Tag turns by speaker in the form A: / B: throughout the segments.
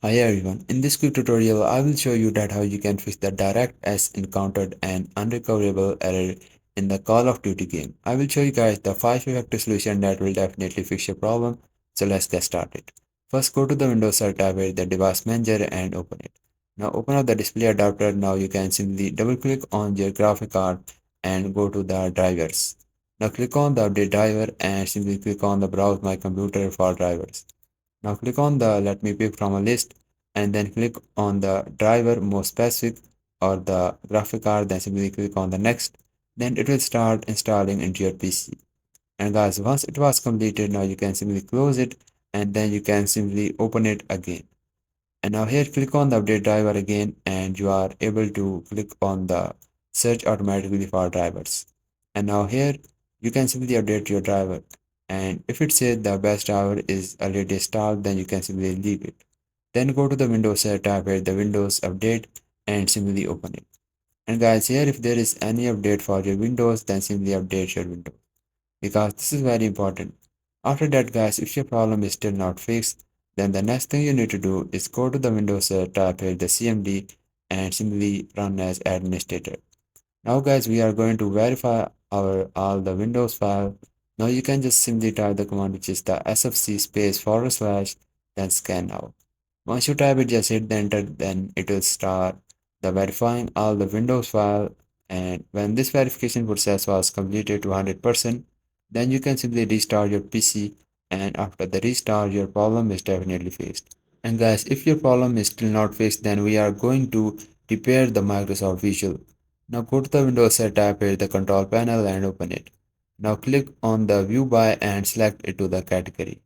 A: Hi everyone, in this quick tutorial I will show you that how you can fix the DirectX Encountered and Unrecoverable Error in the Call of Duty game. I will show you guys the 5 effective solution that will definitely fix your problem, so let's get started. First go to the Windows Start tab with the device manager and open it. Now open up the display adapter. Now you can simply double click on your graphic card and go to the drivers. Now click on the update driver and simply click on the browse my computer for drivers. Now click on the let me pick from a list and then click on the driver more specific or the graphic card, then simply click on the next. Then it will start installing into your PC. And guys, once it was completed, now you can simply close it and then you can simply open it again. And now here click on the update driver again and you are able to click on the search automatically for drivers. And now here you can simply update your driver. And if it says the best driver is already installed, then you can simply leave it. Then go to the Windows tab where the Windows update and simply open it. And guys, here if there is any update for your Windows, then simply update your Windows because this is very important. After that guys, if your problem is still not fixed, then the next thing you need to do is go to the Windows tab here, the CMD, and simply run as administrator. Now guys, we are going to verify our all the Windows file. Now you can just simply type the command which is the sfc space forward slash then scan now. Once you type it, just hit the enter, then it will start the verifying all the Windows file. And when this verification process was completed to 100%, then you can simply restart your PC, and after the restart your problem is definitely fixed. And guys, if your problem is still not fixed, then we are going to repair the Microsoft Visual. Now go to the Windows tab here, the control panel, and open it. Now click on the view by and select it to the category.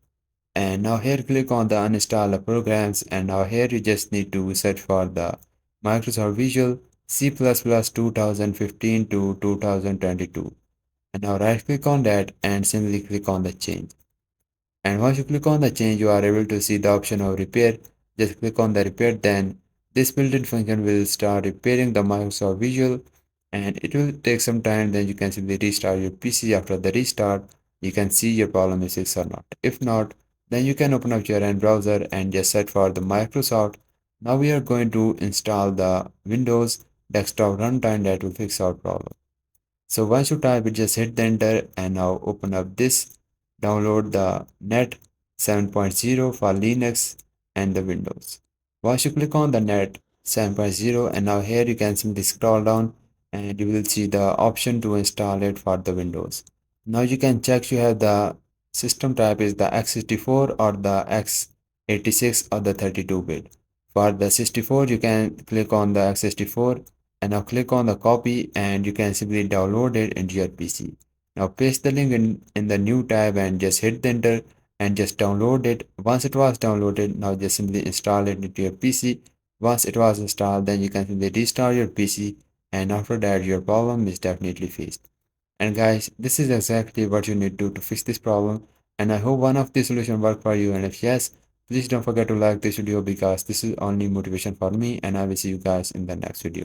A: And now here click on the uninstall the programs, and now here you just need to search for the Microsoft Visual C++ 2015 to 2022. And now right click on that and simply click on the change. And once you click on the change, you are able to see the option of repair. Just click on the repair, then this built-in function will start repairing the Microsoft Visual, and it will take some time. Then you can simply restart your PC. After the restart, you can see your problem is fixed or not. If not, then you can open up your end browser and just search for the Microsoft. Now we are going to install the Windows desktop runtime that will fix our problem. So once you type it, just hit the enter and now open up this. Download the net 7.0 for Linux and the Windows. Once you click on the net 7.0, and now here you can simply scroll down and you will see the option to install it for the Windows. Now you can check you have the system type is the x64 or the x86 or the 32-bit. For the 64 you can click on the x64 and now click on the copy and you can simply download it into your PC. Now paste the link in the new tab and just hit the enter and just download it. Once it was downloaded, now just simply install it into your PC. Once it was installed, then you can simply restart your PC, and after that your problem is definitely fixed. And guys, this is exactly what you need to do to fix this problem, and I hope one of the solution worked for you, and if yes, please don't forget to like this video because this is only motivation for me, and I will see you guys in the next video.